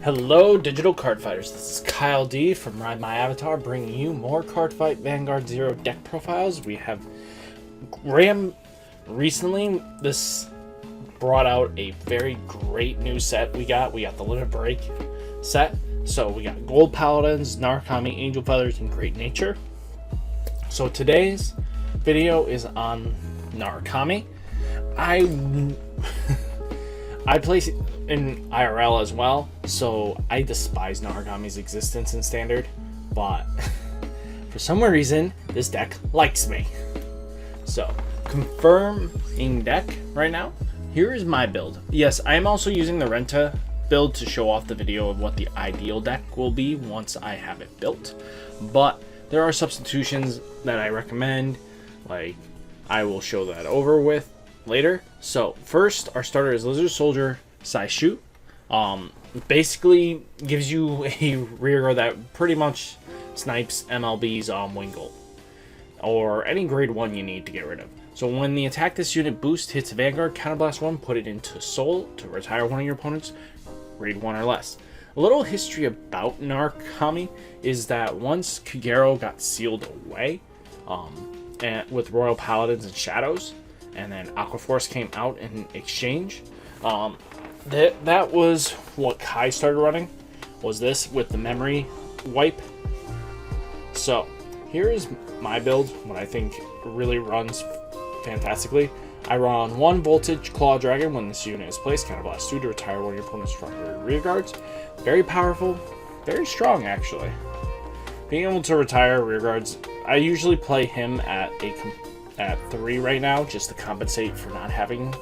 Hello, digital card fighters. This is Kyle D from Ride My Avatar, bringing you more Cardfight Vanguard Zero deck profiles. We have recently. This brought out a very great new set. We got the Limit Break set. So we got Gold Paladins, Narukami, Angel Feathers, and Great Nature. So today's video is on Narukami. I play in IRL as well, so I despise Narukami's existence in Standard, but for some reason, this deck likes me. So, confirming deck right now, here is my build. Yes, I am also using the Renta build to show off the video of what the ideal deck will be once I have it built, but there are substitutions that I recommend, like I will show that over with later. So first, our starter is Lizard Soldier Saishu. Basically gives you a rear guard that pretty much snipes MLB's Wingull or any grade 1 you need to get rid of. So when the attack this unit boost hits Vanguard, Counterblast 1, put it into Soul to retire one of your opponents grade 1 or less. A little history about Narukami is that once Kagero got sealed away and with Royal Paladins and Shadows, and then Aquaforce came out in exchange, that was what Kai started running, was this with the memory wipe. So here is my build, what I think really runs fantastically. I run 1 Voltage Claw Dragon when this unit is placed, Counterblast 2 to retire one of your opponent's front or rear guards. Very powerful, very strong actually. Being able to retire rear guards, I usually play him at 3 right now, just to compensate for not having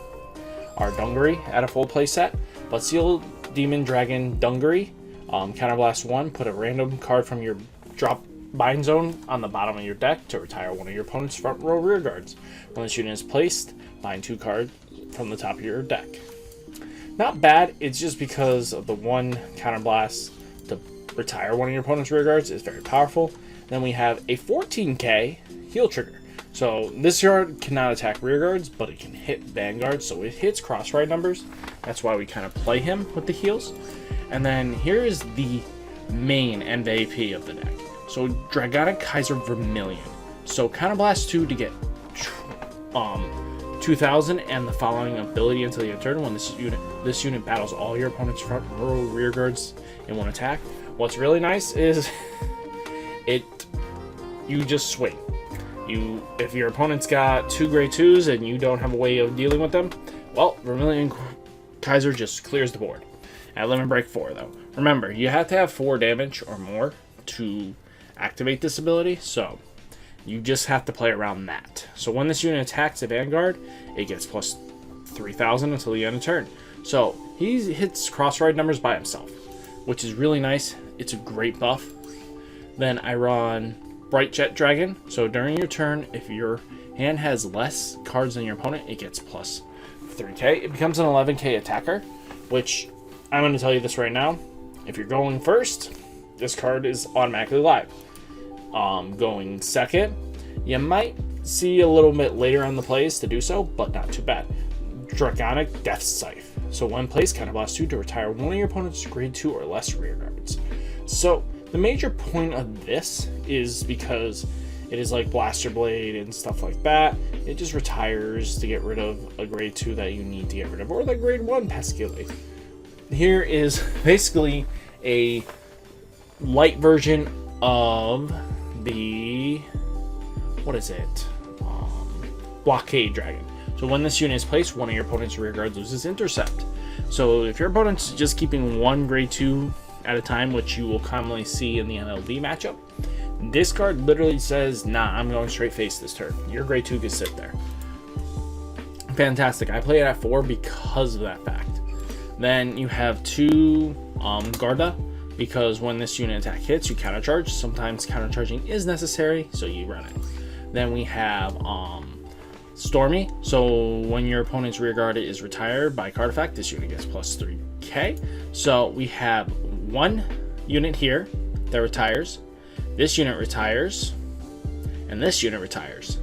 our Dungaree at a full play set. But Seal Demon Dragon Dungaree, Counterblast 1, put a random card from your drop bind zone on the bottom of your deck to retire one of your opponent's front row rear guards. When this unit is placed, bind 2 cards from the top of your deck. Not bad, it's just because of the 1 Counterblast to retire one of your opponent's rear guards is very powerful. Then we have a 14k heal trigger. So this card cannot attack rear guards, but it can hit Vanguard, so it hits cross-ride numbers. That's why we kind of play him with the heals. And then here is the main MVP of the deck. So Dragonic Kaiser Vermilion. So Counterblast 2 to get 2000 and the following ability until the end of turn. When this unit battles all your opponent's front row rear guards in 1 attack. What's really nice is you just swing. If your opponent's got 2 grade 2s and you don't have a way of dealing with them, well, Vermilion Kaiser just clears the board. At Limit Break 4 though. Remember, you have to have 4 damage or more to activate this ability, so you just have to play around that. So when this unit attacks a Vanguard, it gets plus 3000 until the end of turn. So he hits cross-ride numbers by himself, which is really nice. It's a great buff. Then I run Bright Jet Dragon. So during your turn, if your hand has less cards than your opponent, it gets plus 3k. It becomes an 11k attacker, which I'm going to tell you this right now. If you're going first, this card is automatically live. Going second, you might see a little bit later on the plays to do so, but not too bad. Dragonic Death Scythe. So when placed, Counterblast 2 to retire one of your opponent's grade 2 or less rear guards. So the major point of this is because it is like Blaster Blade and stuff like that. It just retires to get rid of a grade 2 that you need to get rid of, or the grade 1 Pescule. Here is basically a light version of the, what is it? Blockade Dragon. So when this unit is placed, one of your opponent's rear guards loses intercept. So if your opponent's just keeping 1 grade 2 at a time, which you will commonly see in the MLB matchup, this card literally says, nah, I'm going straight face this turn. Your grade 2 can sit there. Fantastic. I play it at 4 because of that fact. Then you have 2 Garda, because when this unit attack hits, you countercharge. Sometimes countercharging is necessary, so you run it. Then we have Stormy. So when your opponent's rear guard is retired by card effect, this unit gets plus 3k. So we have 1 unit here that retires, this unit retires, and this unit retires.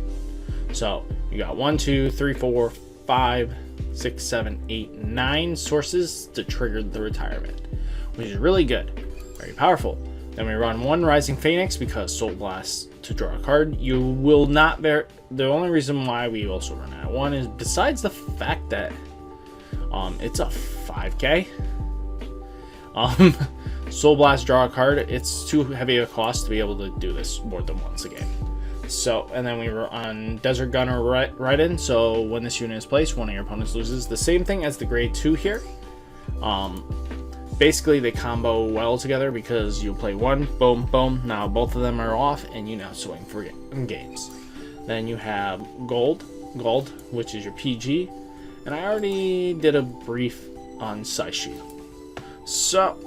So you got 1, 2, 3, 4, 5, 6, 7, 8, 9 sources to trigger the retirement, which is really good, very powerful. Then we run 1 Rising Phoenix because Soul Blast to draw a card. You will not bear. The only reason why we also run that 1 is besides the fact that it's a 5k. Soul Blast, draw a card. It's too heavy a cost to be able to do this more than once a game. So, and then we were on Desert Gunner right in. So when this unit is placed, one of your opponents loses. The same thing as the grade 2 here. Basically they combo well together because you play 1, boom, boom. Now both of them are off, and you now swing for games. Then you have gold, which is your PG, and I already did a brief on Saishi. So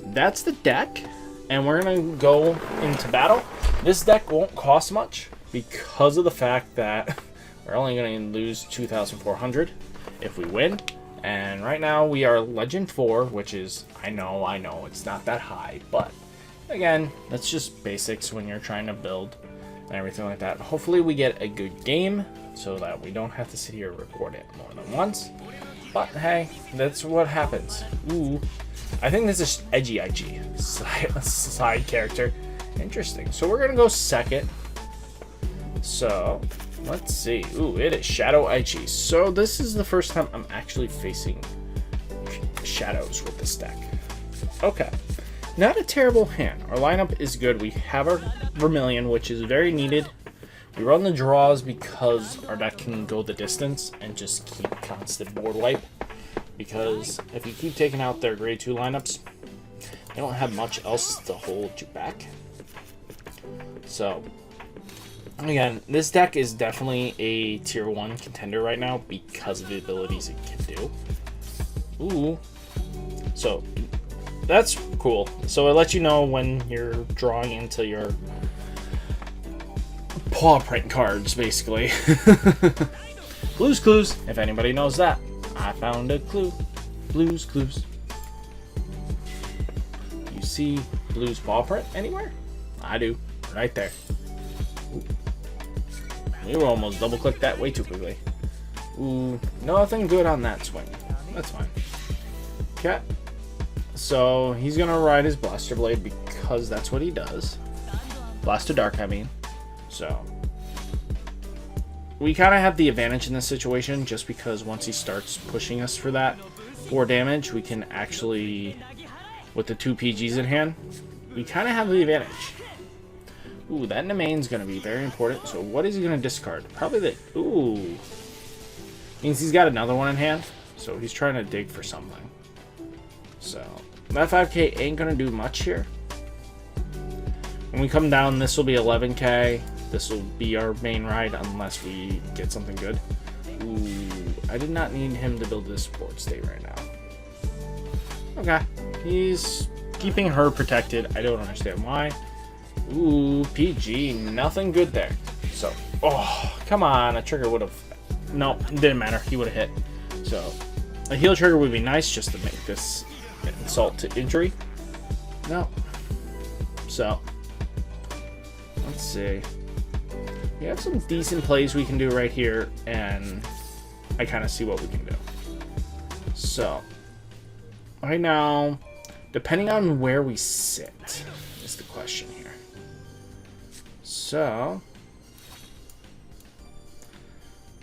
that's the deck, and we're gonna go into battle. This deck won't cost much because of the fact that we're only gonna lose 2,400 if we win. And right now we are Legend 4, which is, I know, it's not that high, but again, that's just basics when you're trying to build and everything like that. Hopefully we get a good game so that we don't have to sit here and record it more than once. But hey, that's what happens. Ooh, I think this is edgy side character. Interesting. So we're gonna go second. So let's see. Ooh, it is Shadow Aichi. So this is the first time I'm actually facing shadows with this deck. Okay, not a terrible hand. Our lineup is good. We have our Vermilion, which is very needed. We run the draws because our deck can go the distance and just keep constant board wipe. Because if you keep taking out their grade 2 lineups, they don't have much else to hold you back. So again, this deck is definitely a tier 1 contender right now because of the abilities it can do. Ooh. So that's cool. So it lets you know when you're drawing into your paw print cards, basically. Blue's Clues, if anybody knows that. I found a clue. Blue's Clues. You see Blue's paw print anywhere? I do. Right there. Ooh. We were almost double clicked that way too quickly. Ooh, nothing good on that swing. That's fine. Okay. So he's gonna ride his Blaster Blade because that's what he does. Blast to Dark, I mean. So we kind of have the advantage in this situation just because once he starts pushing us for that 4 damage, we can actually, with the 2 PGs in hand, we kind of have the advantage. Ooh, that Nemain's going to be very important. So what is he going to discard? Probably the... Ooh. Means he's got another one in hand. So he's trying to dig for something. So that 5k ain't going to do much here. When we come down, this will be 11k. This will be our main ride unless we get something good. Ooh, I did not need him to build this sports state right now. Okay. He's keeping her protected. I don't understand why. Ooh, PG, nothing good there. So, oh, come on, a trigger would have, no, didn't matter, he would have hit. So, a heal trigger would be nice just to make this insult to injury. No. So, let's see. We have some decent plays we can do right here, and I kind of see what we can do. So, right now, depending on where we sit is the question here. So,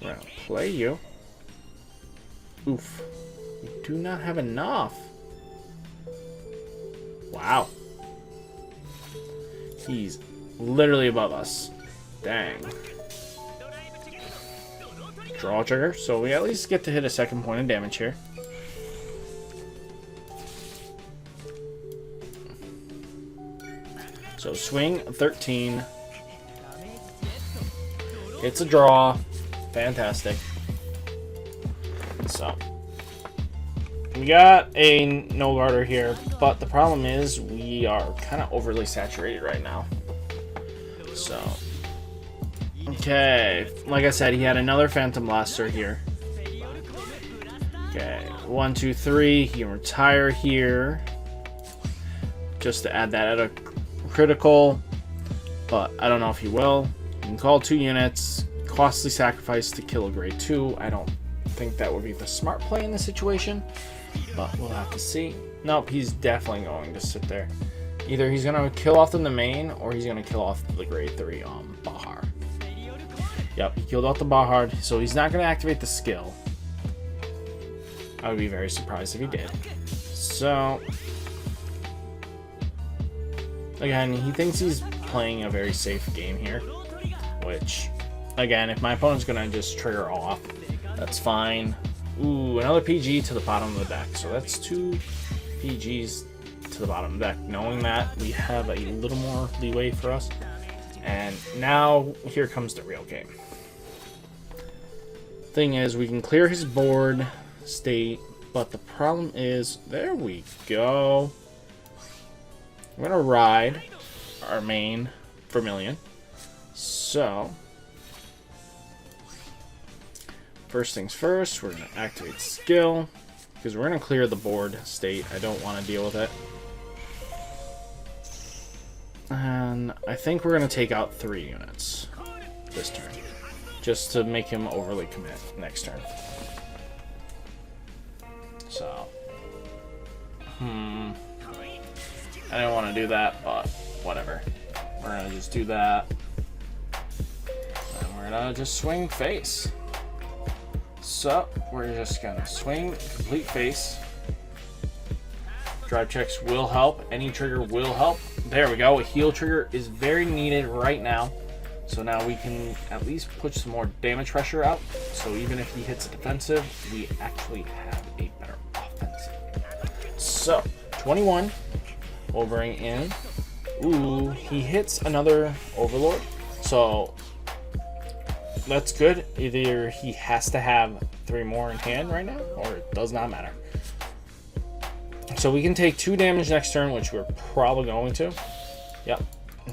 we're gonna play you. Oof. We do not have enough. Wow. He's literally above us. Dang. Draw trigger, so we at least get to hit a second point of damage here. So swing 13. It's a draw. Fantastic. So we got a no guarder here, but the problem is we are kind of overly saturated right now. So okay, like I said, he had another Phantom Blaster here. Okay, 1, 2, 3. He can retire here just to add that at a critical, but I don't know if he will. You can call 2 units. Costly sacrifice to kill a grade 2. I don't think that would be the smart play in this situation, but we'll have to see. Nope, he's definitely going to sit there. Either he's going to kill off the main, or he's going to kill off the grade 3 Bahar. Yep, he killed off the Bahar, so he's not going to activate the skill. I would be very surprised if he did. So, again, he thinks he's playing a very safe game here, which, again, if my opponent's going to just trigger off, that's fine. Ooh, another PG to the bottom of the deck, so that's 2 PGs to the bottom of the deck, knowing that we have a little more leeway for us. And now here comes the real game. Thing is, we can clear his board state, but the problem is, there we go. We're gonna ride our main Vermilion. So first things first, we're gonna activate skill because we're gonna clear the board state. I don't want to deal with it. And I think we're going to take out 3 units this turn, just to make him overly commit next turn. So, I didn't want to do that, but whatever. We're going to just do that. And we're going to just swing face. So, we're just going to swing complete face. Drive checks will help. Any trigger will help. There we go. A heal trigger is very needed right now. So now we can at least push some more damage pressure out. So even if he hits a defensive, we actually have a better offensive. So 21 will bring in. Ooh, he hits another Overlord. So that's good. Either he has to have 3 more in hand right now, or it does not matter. So we can take 2 damage next turn, which we're probably going to. Yep.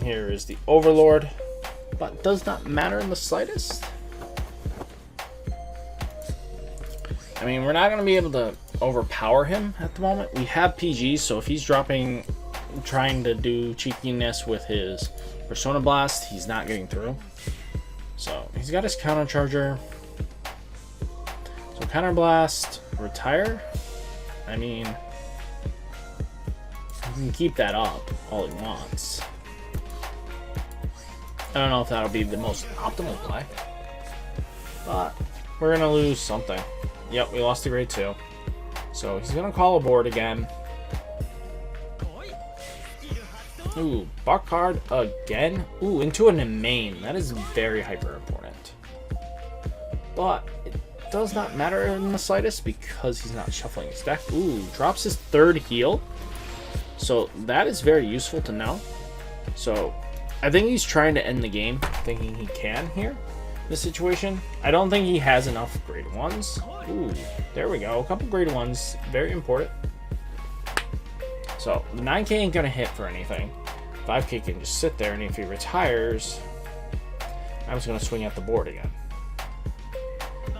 Here is the Overlord. But does not matter in the slightest. I mean, we're not going to be able to overpower him at the moment. We have PGs, so if he's trying to do cheekiness with his Persona Blast, he's not getting through. So he's got his Counter Charger. So Counter Blast, retire. I mean, he can keep that up all he wants. I don't know if that'll be the most optimal play, but we're going to lose something. Yep, we lost to grade 2. So he's going to call a board again. Ooh, bark card again. Ooh, into a main. That is very hyper important. But it does not matter in the slightest because he's not shuffling his deck. Ooh, drops his 3rd heal. So that is very useful to know. So I think he's trying to end the game, thinking he can here, this situation. I don't think he has enough grade 1s. Ooh, there we go. A couple grade 1s, very important. So the 9K ain't gonna hit for anything. 5K can just sit there, and if he retires, I'm just gonna swing at the board again.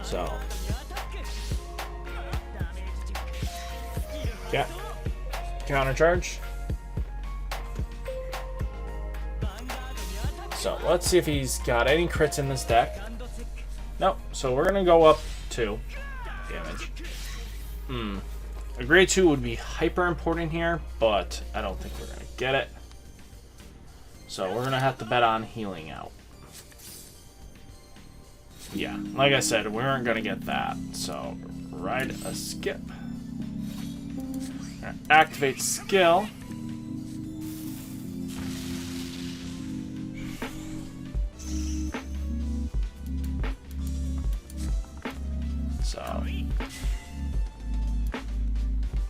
So yeah, counter charge. So let's see if he's got any crits in this deck. Nope. So we're gonna go up 2 damage. A grade 2 would be hyper important here, but I don't think we're gonna get it. So we're gonna have to bet on healing out. Yeah, like I said, we weren't gonna get that. So ride a skip. Activate skill. So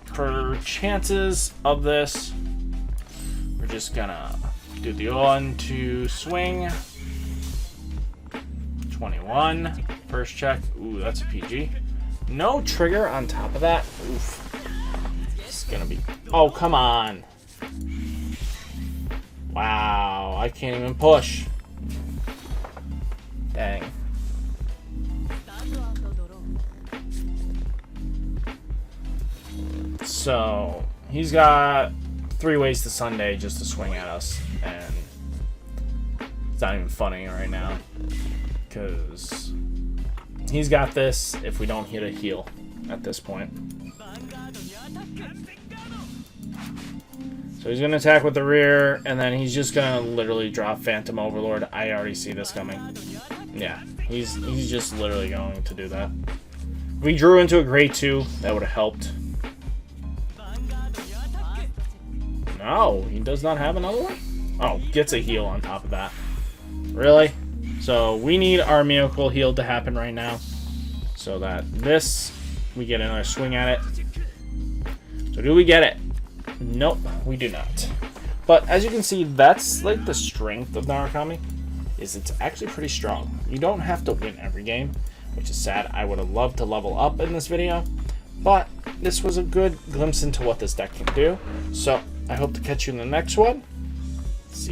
for chances of this, we're just gonna do the 1-2 swing. 21 first check. Ooh, that's a PG. No trigger on top of that. Oof. It's gonna be. Oh, come on. Wow, I can't even push. Dang. So he's got 3 ways to Sunday just to swing at us, and it's not even funny right now because he's got this if we don't hit a heal at this point. So he's going to attack with the rear, and then he's just going to literally drop Phantom Overlord. I already see this coming. Yeah, he's just literally going to do that. If we drew into a grade 2, that would have helped. No, he does not have another one? Oh, gets a heal on top of that. Really? So we need our miracle heal to happen right now. So that this, we get another swing at it. So do we get it? Nope, we do not. But as you can see, that's like the strength of Narukami, is it's actually pretty strong. You don't have to win every game, which is sad. I would have loved to level up in this video, but this was a good glimpse into what this deck can do. So I hope to catch you in the next one. See you.